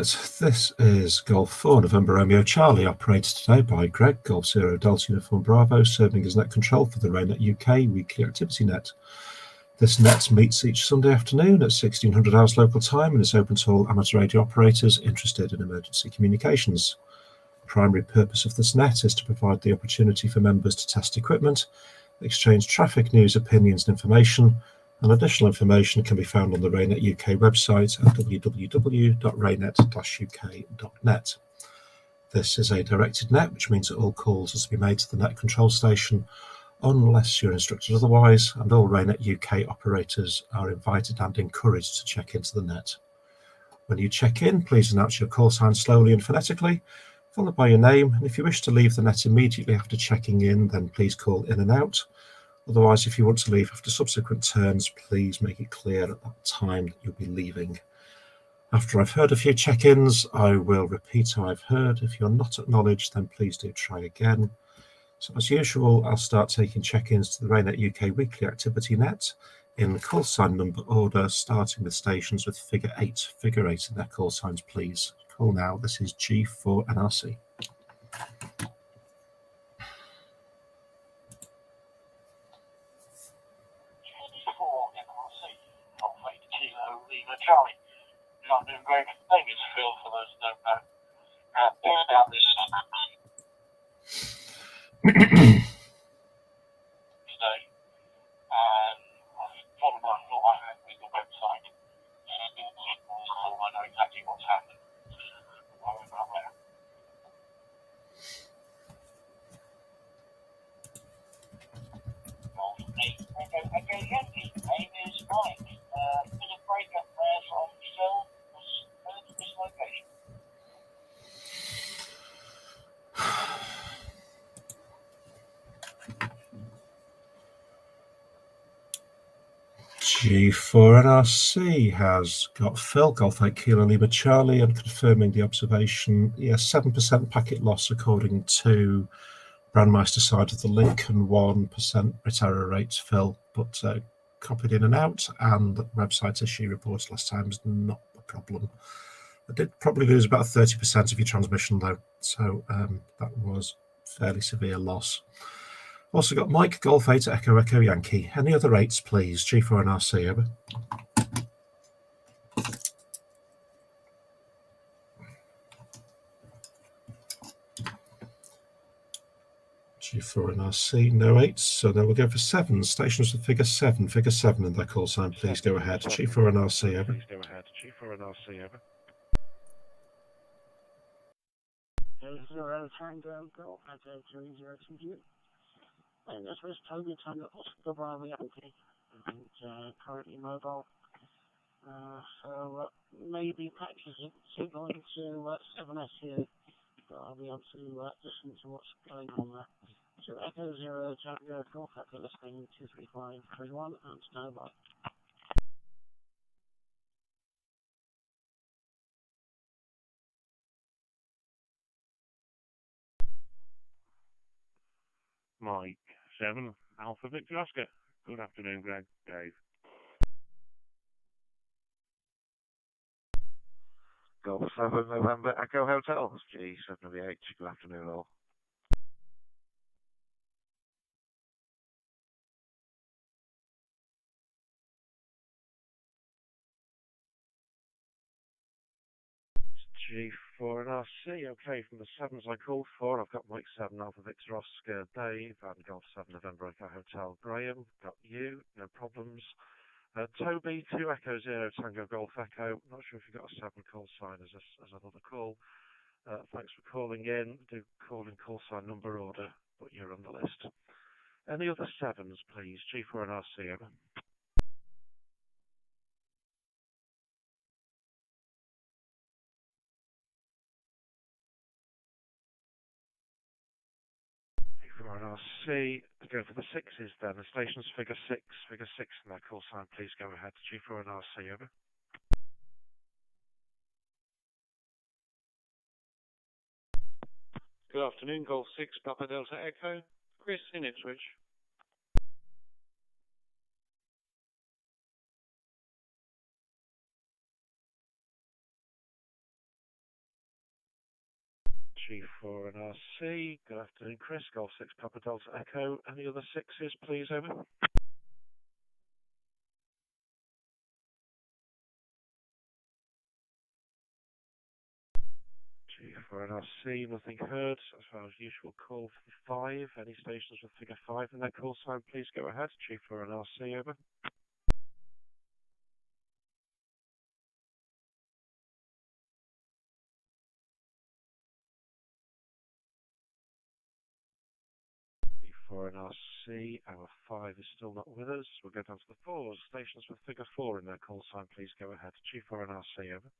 Right, this is Golf 4 November Romeo Charlie, operated today by Greg, Golf 0 Delta Uniform Bravo, serving as net control for the RAYNET-UK weekly activity net. This net meets each Sunday afternoon at 1600 hours local time and is open to all amateur radio operators interested in emergency communications. The primary purpose of this net is to provide the opportunity for members to test equipment, exchange traffic news, opinions and information, and additional information can be found on the RAYNET-UK website at www.raynet-uk.net. This is a directed net, which means that all calls are to be made to the net control station unless you're instructed otherwise, and all RAYNET-UK operators are invited and encouraged to check into the net. When you check in, please announce your call sign slowly and phonetically, followed by your name, and if you wish to leave the net immediately after checking in, then please call in and out. Otherwise, if you want to leave after subsequent turns, please make it clear at that time that you'll be leaving. After I've heard a few check-ins, I will repeat how I've heard. If you're not acknowledged, then please do try again. So as usual, I'll start taking check-ins to the RAYNET-UK weekly activity net in call sign number order, starting with stations with figure 8. Figure 8 in their call signs, please. Call now. This is G4NRC. Charlie. Good afternoon, Greg. Name is Phil, for those who don't know. Been down this today, and I've followed my thought I had with the website. So I know exactly what's happened. Well, okay, Yankee. Name is Mike. Been a breakup there from Phil. Was heard of this location. G4NRC has got Phil, Golf 8 Kilo Lima Charlie, and confirming the observation. Yes, 7% packet loss according to Brandmeister side of the link, and 1% bit error rate, Phil, but copied in and out, and the website issue reported last time is not a problem. I did probably lose about 30% of your transmission though, so that was fairly severe loss. Also got Mike, Golf 8 Echo Echo Yankee. Any other rates, please? G4NRC, over. G4NRC, no 8s, so then we'll go for 7s. Stations with figure 7 in their call sign, please go ahead. G4NRC, over. Please go ahead. G4NRC, over. 0 Tango Golf Echo 30 and this was Toby Tango Oscar Bravo Yankee, and currently mobile. So maybe patches signaling to 7S here, but I'll be able to listen to what's going on there. So Echo 0 Tango Golf Echo listening 23531 and stand by. Mike 7 Alpha Victor Oscar. Good afternoon, Greg. Dave. Golf 7 November Echo Hotel. G7VH. Good afternoon, all. G4NRC. Okay, from the 7s I called for, I've got Mike 7 Alpha Victor Oscar Dave and Golf 7 November Echo Hotel Graham. Got you, no problems. Toby 2 Echo 0 Tango Golf Echo. Not sure if you got a 7 call sign as another call. Thanks for calling in. Do call in call sign number order, but you're on the list. Any other 7s, please? G4NRC, over. G4NRC, go for the 6s then. The station's figure 6 in that call sign, please go ahead. G4NRC, over. Good afternoon, Golf 6 Papa Delta Echo, Chris in Ipswich. G4 and RC. Good afternoon, Chris. Golf 6 Papa Delta Echo. Any other sixes, please, over? G4 and RC, nothing heard. As far as usual, call for 5. Any stations with figure 5 in their call sign, please go ahead. G4 and RC, over. G4 and RC, our 5 is still not with us. We'll go down to the 4s. Stations with figure 4 in their call sign, please go ahead. G4 and RC, over.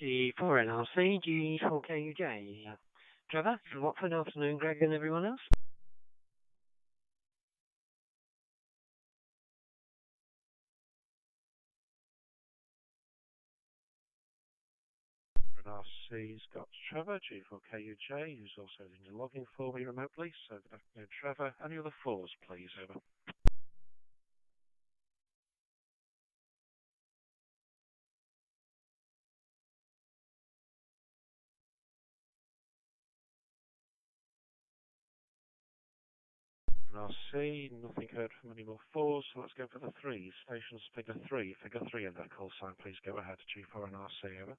G4 NRC, G4KUJ. Trevor, Watford, afternoon, Greg and everyone else. RC's got Trevor, G4KUJ, who's also in the logging for me remotely. So good afternoon, Trevor. Any other 4s, please, over. RC, nothing heard from any more 4s, so let's go for the 3s. Stations figure 3 in their call sign, please go ahead. G4 and RC, over.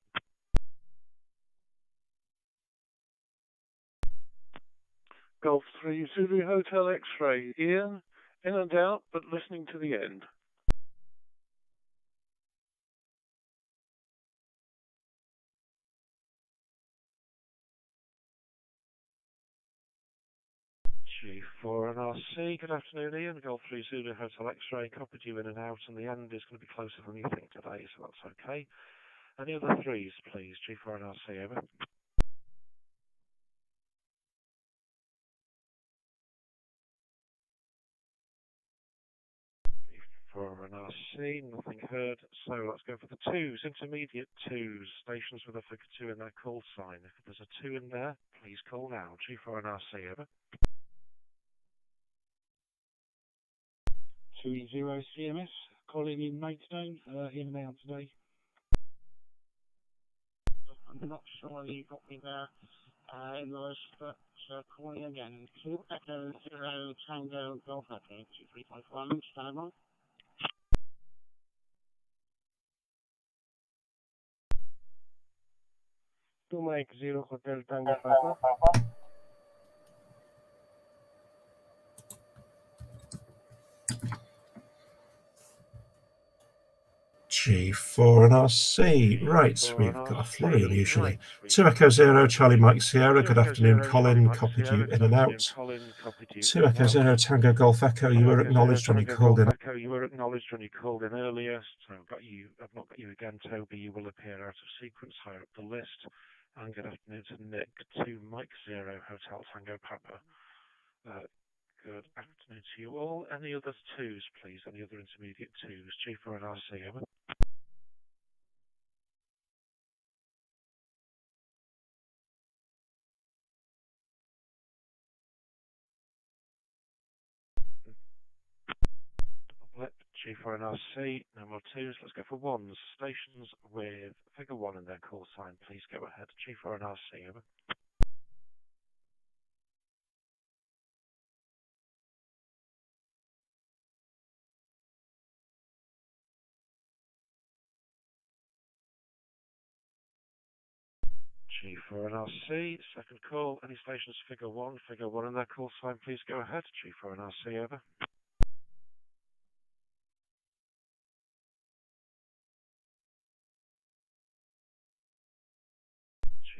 Golf 3 Zulu Hotel X-Ray, Ian, in and out, but listening to the end. G4 and RC, good afternoon, Ian. Golf 3 Zulu Hotel X-Ray, copied you in and out, and the end is going to be closer than you think today, so that's okay. Any other 3s, please? G4 and RC, over. G4 and RC, nothing heard, so let's go for the 2s, intermediate 2s, stations with a figure 2 in their call sign. If there's a 2 in there, please call now. G4 and RC, over. 20 CMS, calling in Maidstone, in and out today. I'm not sure you got me there in the list, but calling again. 2 Echo 0 Tango Golf Echo 2351, stand by. 2 Mike 0 Hotel Tango Papa. G4 and RC. Right, we've got a flurry unusually. 2 Echo 0 Charlie Mike Sierra. Good afternoon, Colin. Copied you in and out. 2 Echo 0 Tango Golf Echo. You were acknowledged when you called in. You were acknowledged when you called in earlier. So I've not got you again, Toby. You will appear out of sequence higher up the list. And good afternoon to Nick. 2 Mike 0 Hotel Tango Papa. Good afternoon to you all. Any other 2s, please? Any other intermediate 2s? G4 and RC, over. G4 and RC, no more 2s. Let's go for 1s. Stations with figure 1 in their call sign, please go ahead. G4 and RC, over. G4 and RC, second call. Any stations figure 1 in their call sign, please go ahead. G4 and RC, over.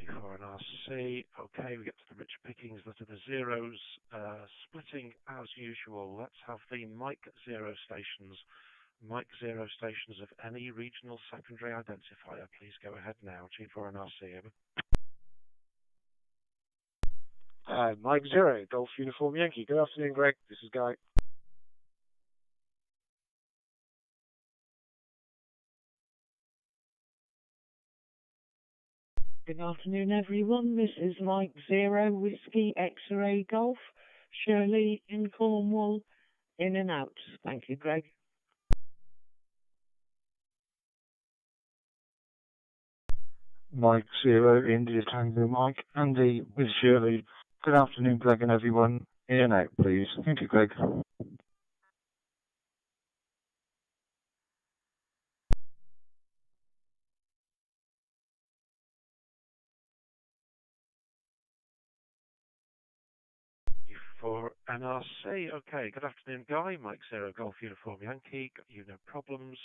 G4 and RC, okay, we get to the rich pickings that are the 0s, splitting as usual. Let's have the Mike 0 stations. Mike 0 stations of any regional secondary identifier, please go ahead now. G4 and RC, over. Mike 0, Golf Uniform Yankee. Good afternoon, Greg. This is Guy. Good afternoon, everyone. This is Mike 0 Whiskey X-Ray Golf. Shirley in Cornwall, in and out. Thank you, Greg. Mike Zero, India Tango Mike, Andy with Shirley. Good afternoon, Greg and everyone. In and out, please. Thank you, Greg. For NRC, okay. Good afternoon, Guy. Mike Zero Golf Uniform Yankee. Got you, no problems.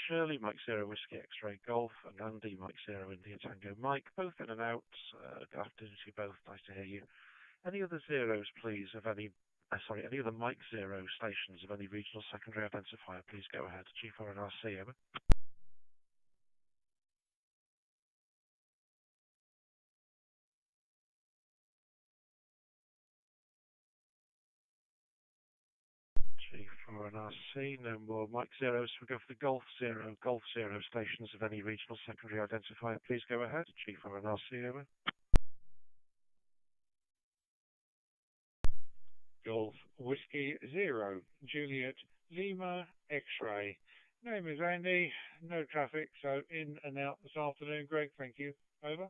Shirley, Mike Zero Whiskey X-Ray Golf, and Andy, Mike Zero India Tango Mike. Both in and out. Good afternoon to you both. Nice to hear you. Any other zeros, please, of any... any other Mike Zero stations of any regional secondary identifier, please go ahead. G4 NRC, over. G4 and RC, no more Mike Zeros. We go for the Golf Zero stations of any regional secondary identifier. Please go ahead. G4 and RC, over. Golf Whiskey Zero, Juliet Lima X-Ray. Name is Andy, no traffic, so in and out this afternoon. Greg, thank you. Over.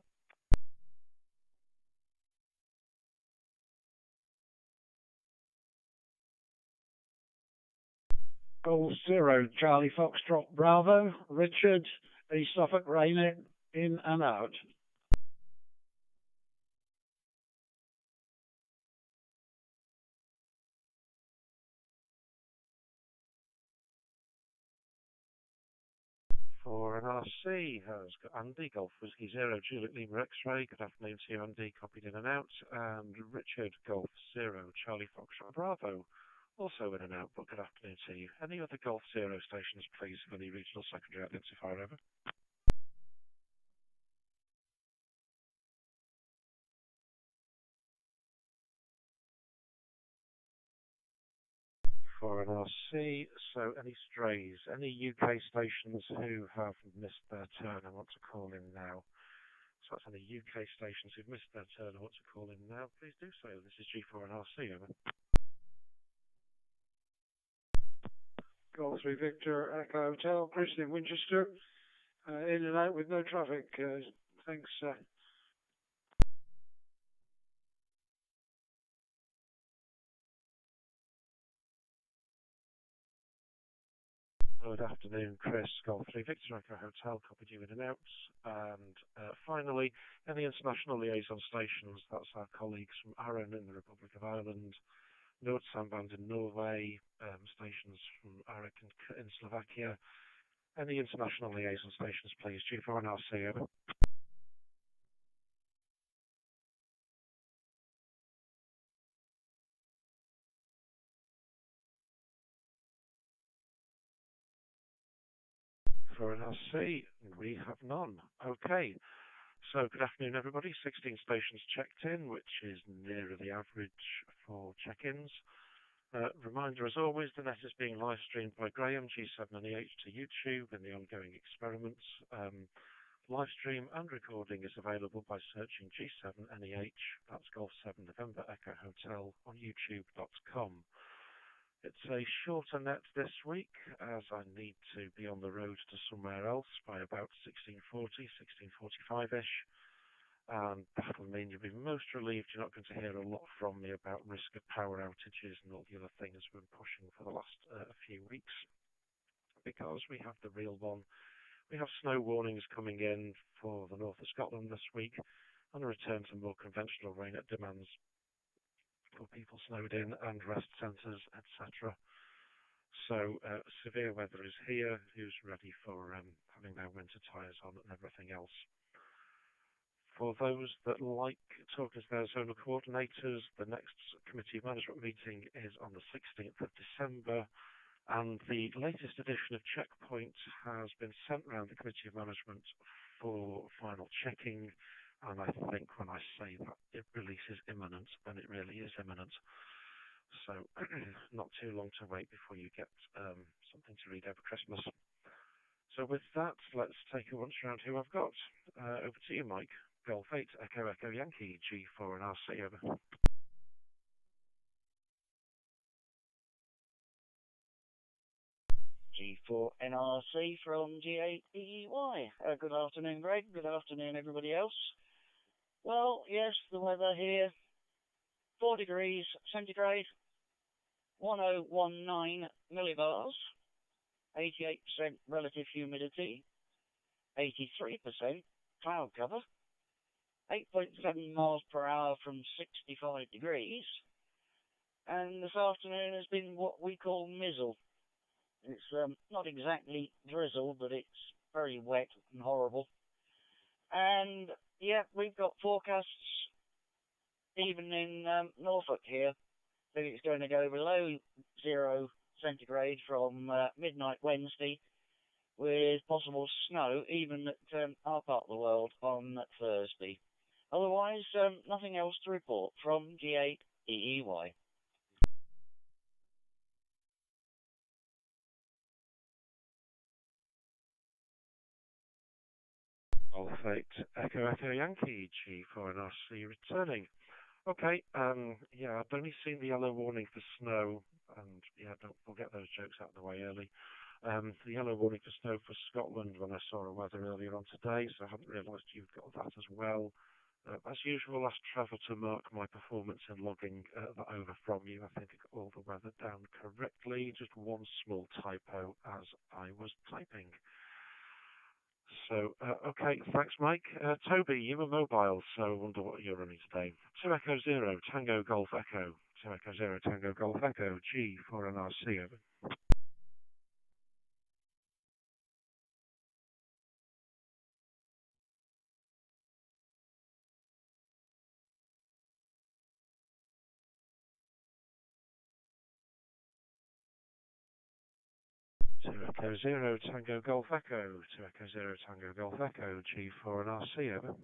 Golf Zero, Charlie Foxtrot Bravo, Richard, East Suffolk, Raynet, in and out. For an RC has got Andy, Golf Whiskey Zero, Juliet Lima X-Ray. Good afternoon to you, Andy, copied in and out. And Richard, Golf Zero, Charlie Foxtrot Bravo, also in and out, but good afternoon to you. Any other Golf Zero stations, please, for the regional secondary identifier, over? For an RC, so any strays, any UK stations who have missed their turn and want to call in now. So that's any UK stations who've missed their turn and want to call in now, please do so. This is G4 and RC, over. Golf 3 Victor Echo Hotel, Christian Winchester, in and out with no traffic. Thanks. Good afternoon, Chris. Golf 3 Victor Echo Hotel, copied you in and out. And finally, any international liaison stations, that's our colleagues from Arran in the Republic of Ireland, Nordsamband in Norway, stations from Arik in Slovakia. Any international liaison stations, please. G4 and RC, over. For an RC, we have none. Okay. So, good afternoon, everybody. 16 stations checked in, which is nearer the average for check-ins. Reminder, as always, the net is being live streamed by Graham, G7 and EH to YouTube in the ongoing experiments. Live stream and recording is available by searching G7 and EH, that's Golf 7 November Echo Hotel, on youtube.com. It's a shorter net this week, as I need to be on the road to somewhere else by about 16:40, 16:45-ish. And that'll mean you'll be most relieved you're not going to hear a lot from me about risk of power outages and all the other things we've been pushing for the last few weeks. Because we have the real one. We have snow warnings coming in for the north of Scotland this week, and a return to more conventional RAYNET demands for people snowed in and rest centres, etc. So severe weather is here. Who's ready for having their winter tyres on and everything else? For those that like talking to their zonal coordinators, the next committee management meeting is on the 16th of December, and the latest edition of Checkpoint has been sent round the committee of management for final checking. And I think when I say that it release is imminent, then it really is imminent. So not too long to wait before you get something to read over Christmas. So with that, let's take a once around who I've got. Over to you, Mike. Golf 8, Echo Echo Yankee, G4 and RC, over. G4NRC from G8EY. Good afternoon, Greg. Good afternoon, everybody else. Well, yes, the weather here, 4 degrees centigrade, 1019 millibars, 88% relative humidity, 83% cloud cover, 8.7 miles per hour from 65 degrees, and this afternoon has been what we call mizzle. It's not exactly drizzle, but it's very wet and horrible. And yeah, we've got forecasts even in Norfolk here that it's going to go below 0 centigrade from midnight Wednesday, with possible snow even at our part of the world on Thursday. Otherwise, nothing else to report from G8EEY. Golf 8 Echo Echo Yankee G4NRC returning. Okay, yeah, I've only seen the yellow warning for snow, and yeah, we'll get those jokes out of the way early. The yellow warning for snow for Scotland when I saw a weather earlier on today, so I hadn't realised you've got that as well. As usual, asked Trevor to mark my performance in logging that over from you. I think I got all the weather down correctly, just one small typo as I was typing. So, okay, thanks, Mike. Toby, you were mobile, so I wonder what you're running today. 2 Echo 0, Tango Golf Echo. 2 Echo 0, Tango Golf Echo, G4NRC, over. Echo 0, Tango Golf Echo. 2 Echo 0, Tango Golf Echo, G4NRC, over.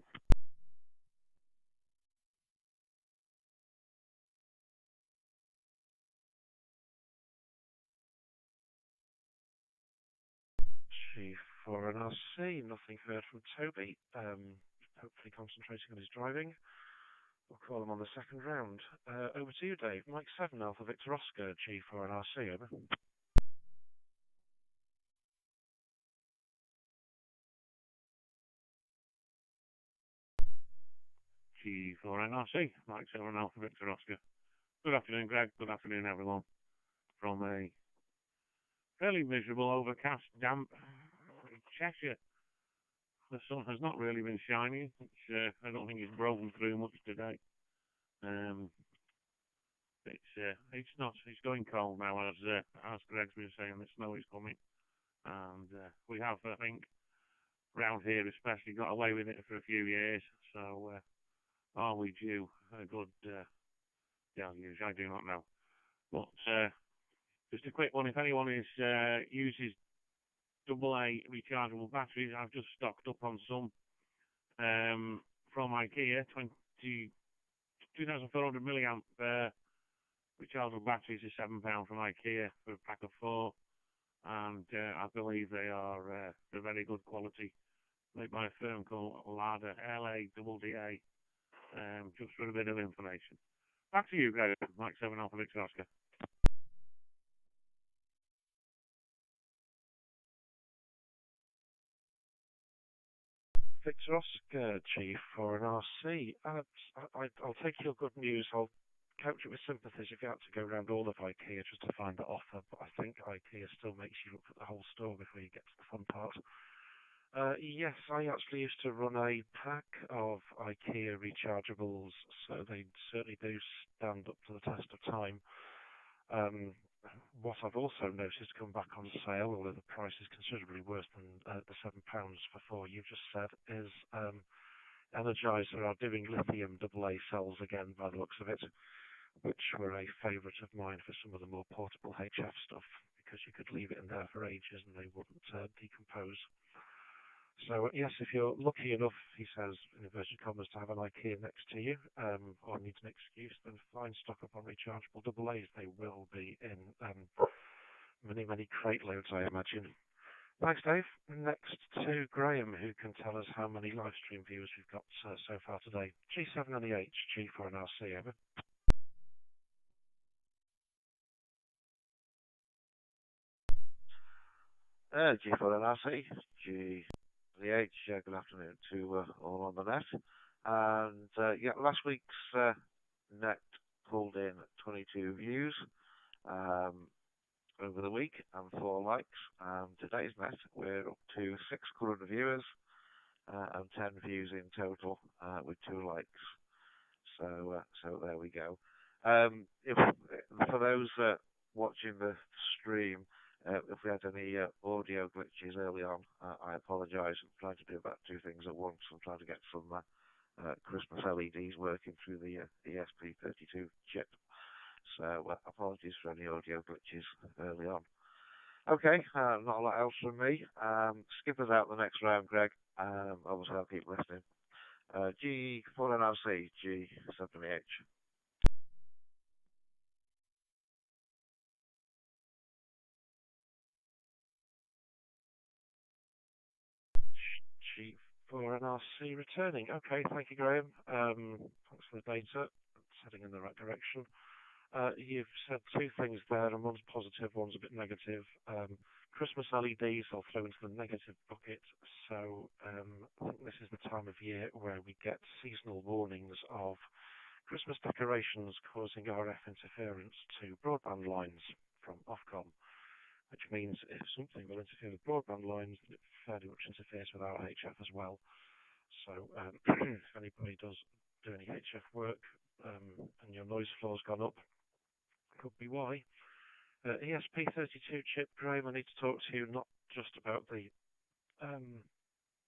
G4NRC, nothing heard from Toby. Hopefully concentrating on his driving. We'll call him on the second round. Over to you, Dave. Mike 7, Alpha Victor Oscar, G4NRC, over. G4NRC, Mike 7, Alpha Victor Oscar. Good afternoon, Greg. Good afternoon, everyone. From a fairly miserable, overcast, damp Cheshire. The sun has not really been shining. I don't think it's broken through much today. It's going cold now, as Greg's been saying. The snow is coming, and we have, I think, round here especially, got away with it for a few years. So, are we due a good deluge? I do not know. But just a quick one: if anyone uses AA rechargeable batteries, I've just stocked up on some from IKEA. 2,400 milliamp rechargeable batteries are £7 from IKEA for a pack of 4, and I believe they're very good quality, made by a firm called LADA, LADDA. Just for a bit of information. Back to you, Greg. Mike 7 Alpha Victor Oscar. Victor Oscar, G4NRC. I'll take your good news. I'll couch it with sympathies if you had to go around all of IKEA just to find the offer, but I think IKEA still makes you look at the whole store before you get to the fun part. Yes, I actually used to run a pack of IKEA rechargeables, so they certainly do stand up to the test of time. What I've also noticed come back on sale, although the price is considerably worse than the £7 for 4 you've just said, is Energizer are doing lithium AA cells again by the looks of it, which were a favourite of mine for some of the more portable HF stuff, because you could leave it in there for ages and they wouldn't decompose. So yes, if you're lucky enough, he says, in inverted commas, to have an IKEA next to you, or needs an excuse, then find stock up on rechargeable AA's. They will be in many crate loads, I imagine. Thanks, Dave. Next to Graham, who can tell us how many live stream viewers we've got so far today. G7 and the H, G4NRC, over. G for NRC, G for the H. Good afternoon to all on the net. And yeah, last week's net pulled in 22 views over the week and 4 likes. And today's net, we're up to 6 current viewers and 10 views in total with 2 likes. So there we go. If for those watching the stream, if we had any audio glitches early on, I apologise. I'm trying to do about 2 things at once. I'm trying to get some Christmas LEDs working through the ESP32 chip. So apologies for any audio glitches early on. Okay, not a lot else from me. Skip us out the next round, Greg. Obviously, I'll keep listening. G for NRC, G 7H. G for NRC returning. Okay, thank you, Graham. Thanks for the data. It's heading in the right direction. You've said 2 things there, and one's positive, one's a bit negative. Christmas LEDs I'll throw into the negative bucket. So I think this is the time of year where we get seasonal warnings of Christmas decorations causing RF interference to broadband lines from Ofcom, which means if something will interfere with broadband lines, it fairly much interferes with our HF as well. So if anybody does do any HF work and your noise floor's gone up, could be why. ESP32 chip, Graham, I need to talk to you not just about the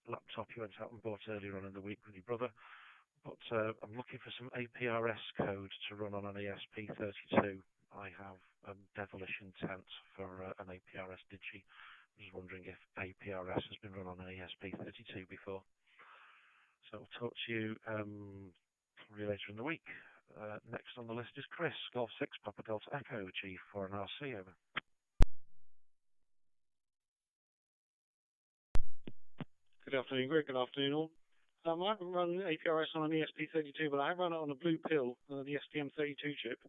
laptop you went out and bought earlier on in the week with your brother, but I'm looking for some APRS code to run on an ESP32. I have a devilish intent for an APRS digi. I was wondering if APRS has been run on an ESP32 before. So I'll talk to you probably later in the week. Next on the list is Chris, Golf 6, Papa Delta Echo, G for NRC, over. Good afternoon, Greg. Good afternoon, all. I haven't run APRS on an ESP32, but I have run it on a blue pill, the STM32 chip,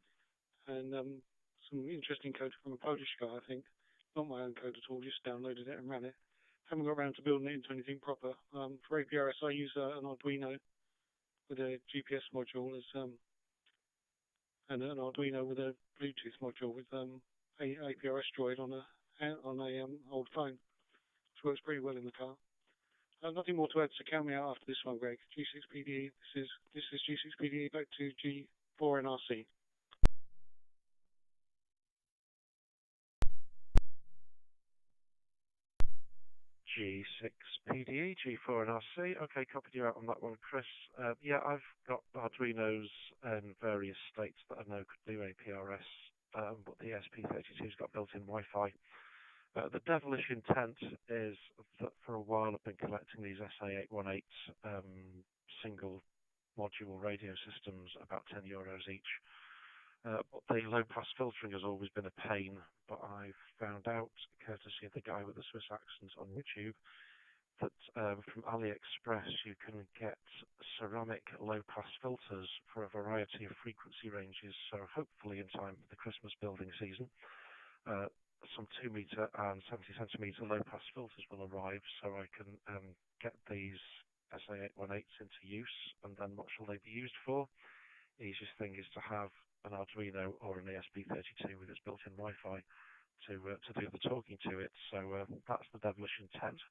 and some interesting code from a Polish guy, I think. Not my own code at all, just downloaded it and ran it. Haven't got around to building it into anything proper. For APRS, I use an Arduino with a GPS module and an Arduino with a Bluetooth module with APRS Droid on a old phone, which works pretty well in the car. Nothing more to add, so count me out after this one, Greg. G6PDE. This is G6PDE back to G4NRC. G6PDE, G4NRC. Okay, copied you out on that one, Chris. Yeah, I've got Arduinos in various states that I know could do APRS, but the ESP32's got built-in Wi-Fi. The devilish intent is that for a while I've been collecting these SA818 single module radio systems, about €10 each. But the low-pass filtering has always been a pain, but I've found out, courtesy of the guy with the Swiss accent on YouTube, that from AliExpress you can get ceramic low-pass filters for a variety of frequency ranges, so hopefully in time for the Christmas building season, some 2 metre and 70 centimetre low-pass filters will arrive, so I can get these SA818s into use, and then what shall they be used for? The easiest thing is to have an Arduino or an ESP32 with its built-in Wi-Fi to do the talking to it, so that's the devilish intent.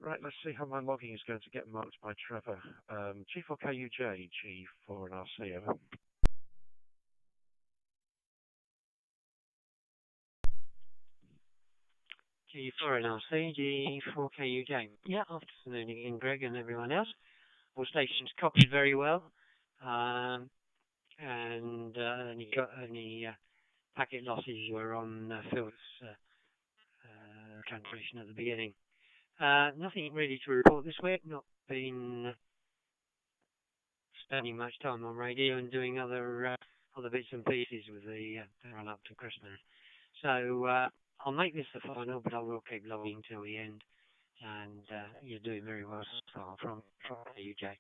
Right, let's see how my logging is going to get marked by Trevor. G4KUJ, G4NRC, over. G4NRC, G4KUJ. Yeah, afternoon again, Greg and everyone else. All stations copied very well. And only packet losses were on Phil's transmission at the beginning. Nothing really to report this week. Not been spending much time on radio and doing other bits and pieces with the run up to Christmas. So I'll make this the final, but I will keep logging till the end. And you're doing very well so far from UJ.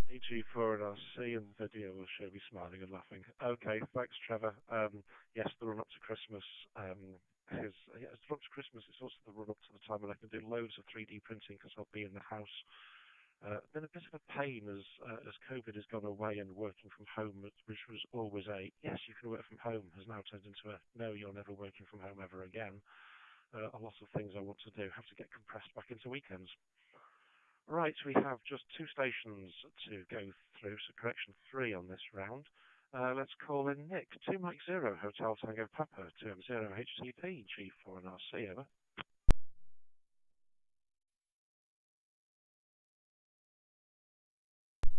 AG4 and RC and video will show me smiling and laughing. Okay, thanks, Trevor. Yes, the run up to Christmas is yeah, it's the run up to Christmas. It's also the run up to the time when I can do loads of 3D printing because I'll be in the house. Been a bit of a pain as COVID has gone away and working from home, which was always a yes, you can work from home, has now turned into a no, you're never working from home ever again. A lot of things I want to do have to get compressed back into weekends. Right, we have just 2 stations to go through, so correction 3 on this round. Let's call in Nick. 2 Mike 0, Hotel Tango Papa, 2M0 HTP, G4 and RC, over.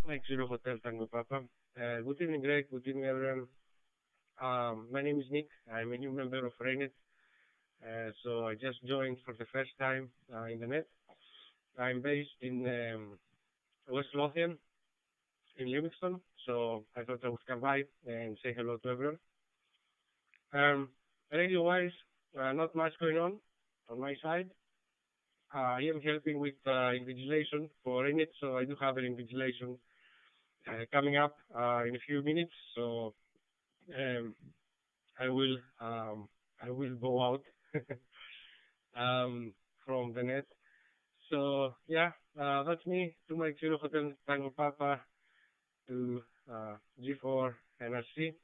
Mike 0 Hotel Tango Papa. Good evening, Greg. Good evening, everyone. My name is Nick. I'm a new member of RAYNET. So I just joined for the first time in the net. I'm based in West Lothian, in Livingston, so I thought I would come by and say hello to everyone. Radio-wise, not much going on my side. I am helping with invigilation for RAYNET, so I do have an invigilation coming up in a few minutes. So I will go out from the net. So yeah, that's me. To Mike 0 Hotel Tango Papa, to G4 NRC.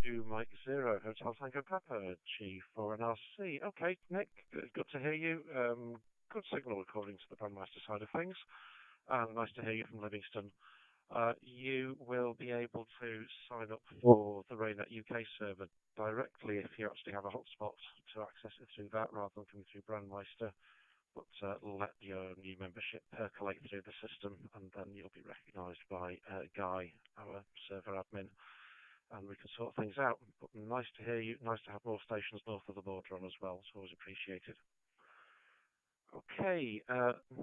To Mike 0, Hotel Tango Papa, G4 and RC. Okay, Nick, good to hear you. Good signal according to the Brandmeister side of things. Nice to hear you from Livingston. You will be able to sign up for the RAYNET-UK server directly if you actually have a hotspot to access it through that rather than coming through Brandmeister. But let your new membership percolate through the system and then you'll be recognised by Guy, our server admin, and we can sort things out. But nice to hear you. Nice to have more stations north of the border on as well. It's always appreciated. Okay,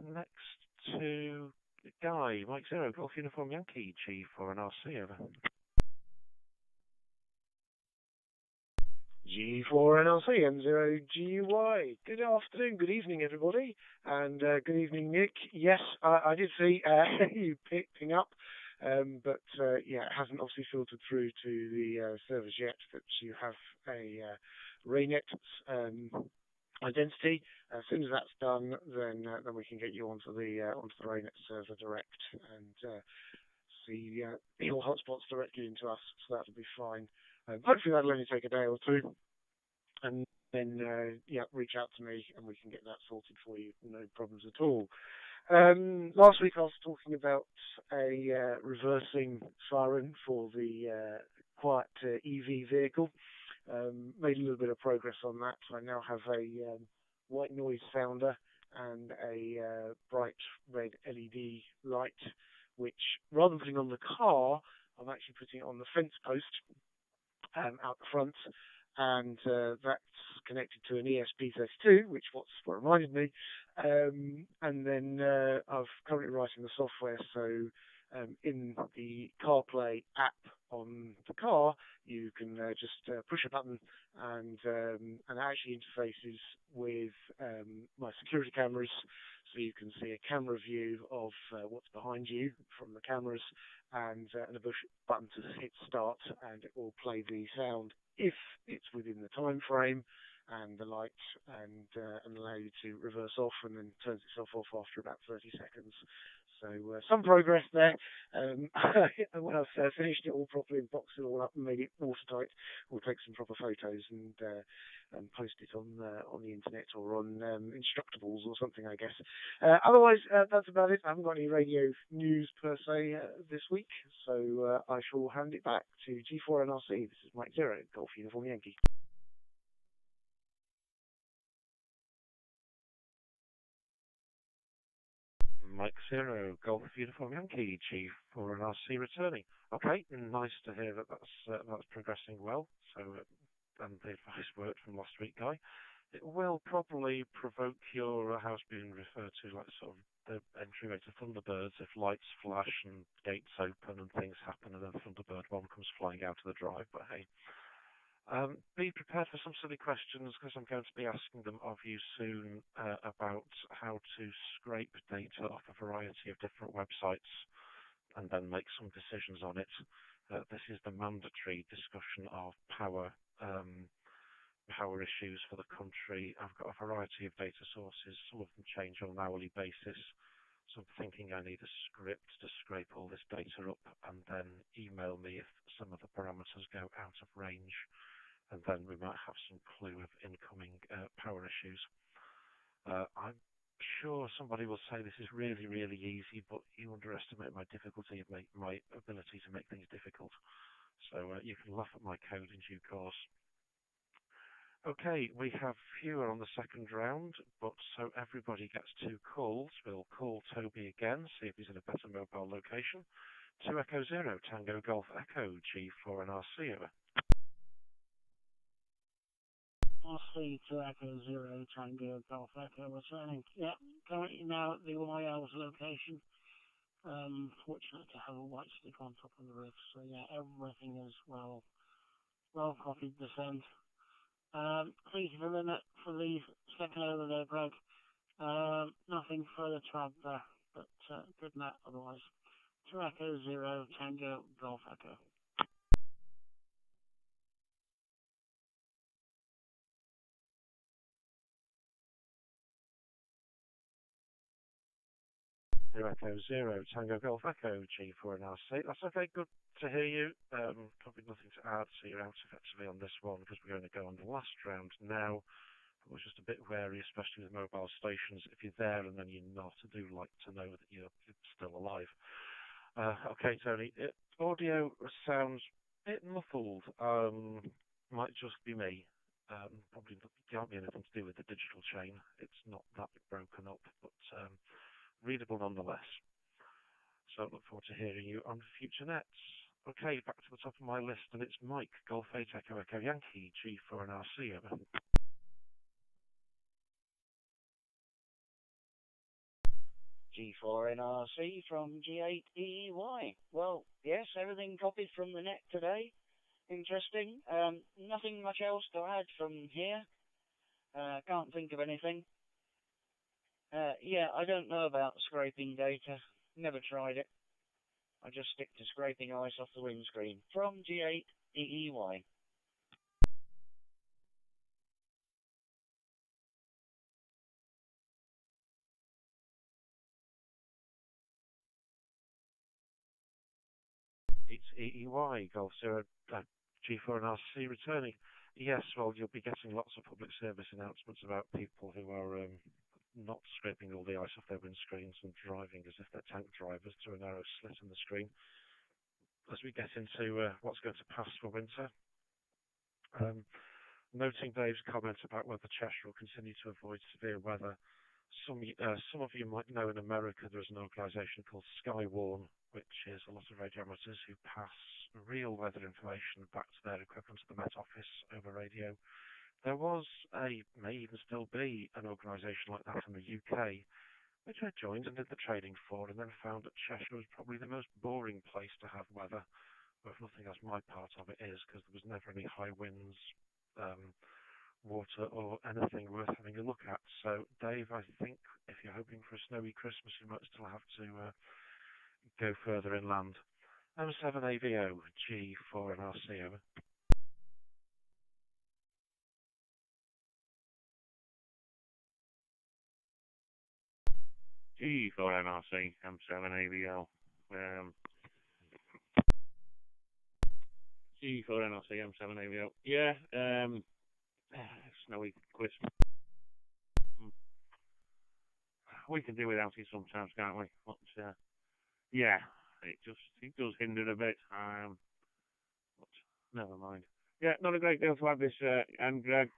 next to Guy, Mike 0, Golf Uniform Yankee, G4 and RC, over. G4 NLC M0 GY. Good afternoon, good evening, everybody, and good evening, Nick. Yes, I did see you picking up, but yeah, it hasn't obviously filtered through to the servers yet that you have a RAYNET identity. As soon as that's done, then we can get you onto the RAYNET server direct and see your hotspots directly into us. So that'll be fine. Hopefully that'll only take a day or two, and then yeah, reach out to me and we can get that sorted for you. No problems at all. Last week I was talking about a reversing siren for the quiet EV vehicle. Made a little bit of progress on that. I now have a white noise sounder and a bright red LED light, which rather than putting on the car, I'm actually putting it on the fence post out the front, and that's connected to an ESP32, which what reminded me. And then I'm currently writing the software, so in the CarPlay app on the car, you can just push a button, and it actually interfaces with my security cameras, so you can see a camera view of what's behind you from the cameras, and a button to hit start, and it will play the sound if it's within the time frame and the light, and allow you to reverse off, and then turns itself off after about 30 seconds. So some progress there. When I've finished it all properly and boxed it all up and made it watertight, we'll take some proper photos and post it on the internet or on Instructables or something, I guess. Otherwise, that's about it. I haven't got any radio news per se this week, so I shall hand it back to G4 NRC. This is Mike 0, Golf Uniform Yankee. Mike 0, Golf Uniform Yankee, G4 and RC returning. Okay, nice to hear that that's progressing well. So, and the advice worked from last week, Guy. It will probably provoke your house being referred to like sort of the entryway to Thunderbirds if lights flash and gates open and things happen and then Thunderbird 1 comes flying out of the drive, but hey. Be prepared for some silly questions because I'm going to be asking them of you soon about how to scrape data off a variety of different websites and then make some decisions on it. This is the mandatory discussion of power issues for the country. I've got a variety of data sources. Some of them change on an hourly basis. So I'm thinking I need a script to scrape all this data up and then email me if some of the parameters go out of range. And then we might have some clue of incoming power issues. I'm sure somebody will say this is really, really easy, but you underestimate my difficulty of my ability to make things difficult. So you can laugh at my code in due course. Okay, we have fewer on the second round, but so everybody gets 2 calls. We'll call Toby again, see if he's in a better mobile location. 2 Echo 0, Tango Golf Echo, G4 and RC over. RC 2 Echo 0, Tango Golf Echo returning. Yeah, currently now at the YL's location. Fortunate to have a white stick on top of the roof, so yeah, everything is well copied this end. Please for the second over there, Greg. Nothing further to add there, but good net otherwise. 2 Echo 0, Tango Golf Echo. Echo 0, Tango Golf Echo, G4 and RC. That's okay, good to hear you. Probably nothing to add, so you're out effectively on this one because we're going to go on the last round now. I was just a bit wary, especially with mobile stations. If you're there and then you're not, I do like to know that you're still alive. Okay, Tony, audio sounds a bit muffled. Might just be me. Probably can't be anything to do with the digital chain. It's not that broken up, but readable nonetheless. So I look forward to hearing you on future nets. Okay, back to the top of my list, and it's Mike, Golf 8 Echo Echo Yankee, G4 and RC over. G4 NRC from G8EY. Well, yes, everything copied from the net today. Interesting. Nothing much else to add from here. Can't think of anything. Yeah, I don't know about scraping data. Never tried it. I just stick to scraping ice off the windscreen. From G8EY. It's EEY, Golf 0, G4 and RC returning. Yes, well, you'll be getting lots of public service announcements about people who are not scraping all the ice off their windscreens and driving as if they're tank drivers through a narrow slit in the screen. As we get into what's going to pass for winter, noting Dave's comment about whether Cheshire will continue to avoid severe weather, some of you might know in America there is an organisation called Skywarn, which is a lot of radiometers who pass real weather information back to their equivalent at the Met Office over radio. There was may even still be, an organisation like that in the UK, which I joined and did the training for, and then found that Cheshire was probably the most boring place to have weather. But if nothing else, my part of it is, because there was never any high winds, water or anything worth having a look at. So, Dave, I think if you're hoping for a snowy Christmas, you might still have to go further inland. M7AVO, G4 and RC over. G4 NRC, M7AVO. G4 NRC, M7AVO. Yeah, snowy Christmas. We can do without it sometimes, can't we? But yeah, it does hinder a bit. But never mind. Yeah, not a great deal to add this. And Greg,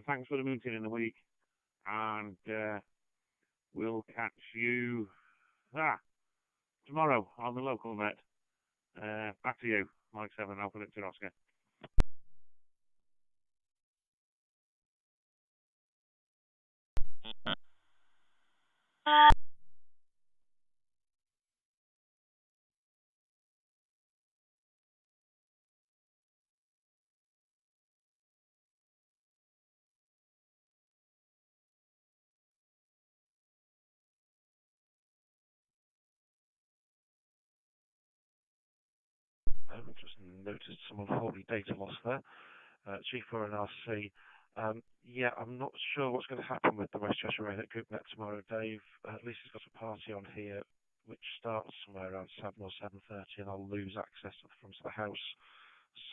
thanks for the meeting in the week, and we'll catch you tomorrow on the local net. Back to you, Mike 7, Alpha Victor Oscar. Just noticed some unholy data loss there. G4NRC. Yeah, I'm not sure what's going to happen with the West Cheshire RAYNET group net tomorrow, Dave. At least he's got a party on here which starts somewhere around 7 or 7:30, and I'll lose access to the front of the house.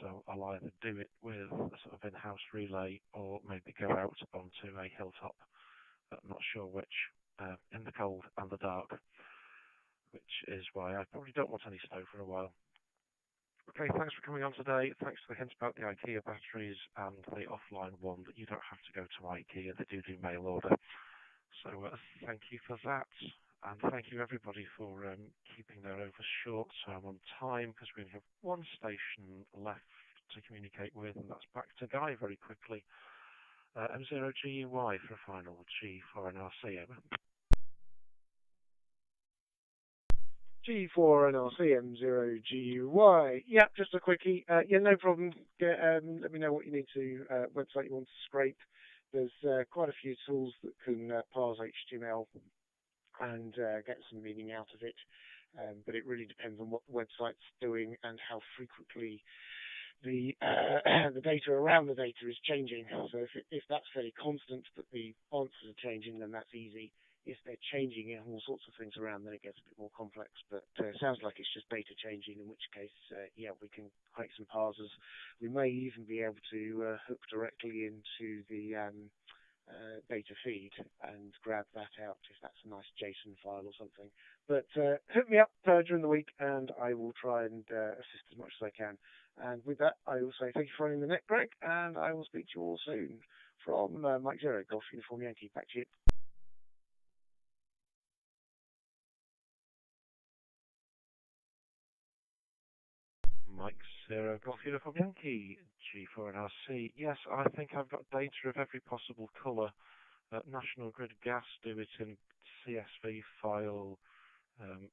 So I'll either do it with a sort of in-house relay or maybe go out onto a hilltop. But I'm not sure which, in the cold and the dark, which is why I probably don't want any snow for a while. Okay, thanks for coming on today. Thanks for the hints about the IKEA batteries and the offline one that you don't have to go to IKEA. They do mail order. So thank you for that. And thank you everybody for keeping their over short so I'm on time, because we have one station left to communicate with, and that's back to Guy very quickly. M0GUY for a final G4NRC, over. G4NRC M0GUY. Yeah, just a quickie. Yeah, no problem. Let me know what you need to, website you want to scrape. There's quite a few tools that can parse HTML and get some meaning out of it. But it really depends on what the website's doing and how frequently the data around the data is changing. So if that's fairly constant, but the answers are changing, then that's easy. If they're changing all sorts of things around, then it gets a bit more complex. But it sounds like it's just data changing, in which case, yeah, we can create some parsers. We may even be able to hook directly into the data feed and grab that out if that's a nice JSON file or something. But hit me up during the week, and I will try and assist as much as I can. And with that, I will say thank you for running the net, Greg, and I will speak to you all soon. From Mike Zero, Golf Uniform Yankee. Back to you. Mike Zero, Golf Uniform Yankee, G4NRC. Yes, I think I've got data of every possible colour. National Grid Gas do it in CSV file.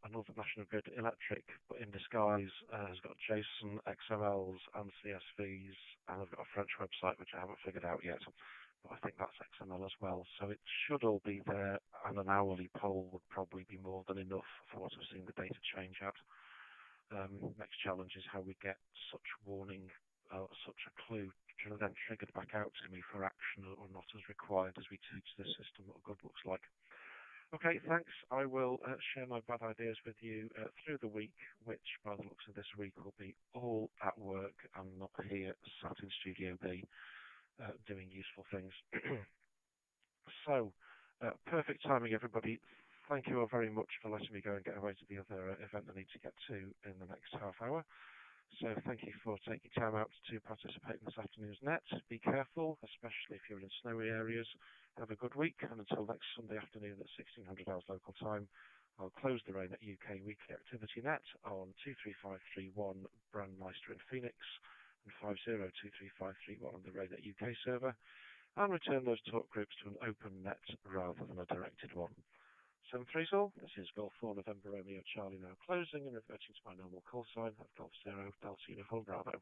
Another National Grid Electric, but in disguise, has got JSON, XMLs, and CSVs, and I've got a French website which I haven't figured out yet, but I think that's XML as well. So it should all be there, and an hourly poll would probably be more than enough for what I've seen the data change at. Next challenge is how we get such warning, such a clue, then triggered back out to me for action or not as required as we teach the system what good looks like. Okay, thanks. I will share my bad ideas with you through the week, which by the looks of this week will be all at work and not here sat in Studio B doing useful things. So, perfect timing, everybody. Thank you all very much for letting me go and get away to the other event I need to get to in the next half hour. So thank you for taking time out to participate in this afternoon's net. Be careful, especially if you're in snowy areas. Have a good week, and until next Sunday afternoon at 1600 hours local time, I'll close the RAYNET-UK weekly activity net on 23531 Brandmeister in Pheonix and 50235331 on the RAYNET-UK server, and return those talk groups to an open net rather than a directed one. 7-3 all, this is Golf 4 November Romeo Charlie now closing and reverting to my normal call sign of Golf 0 Delta Uniform Bravo.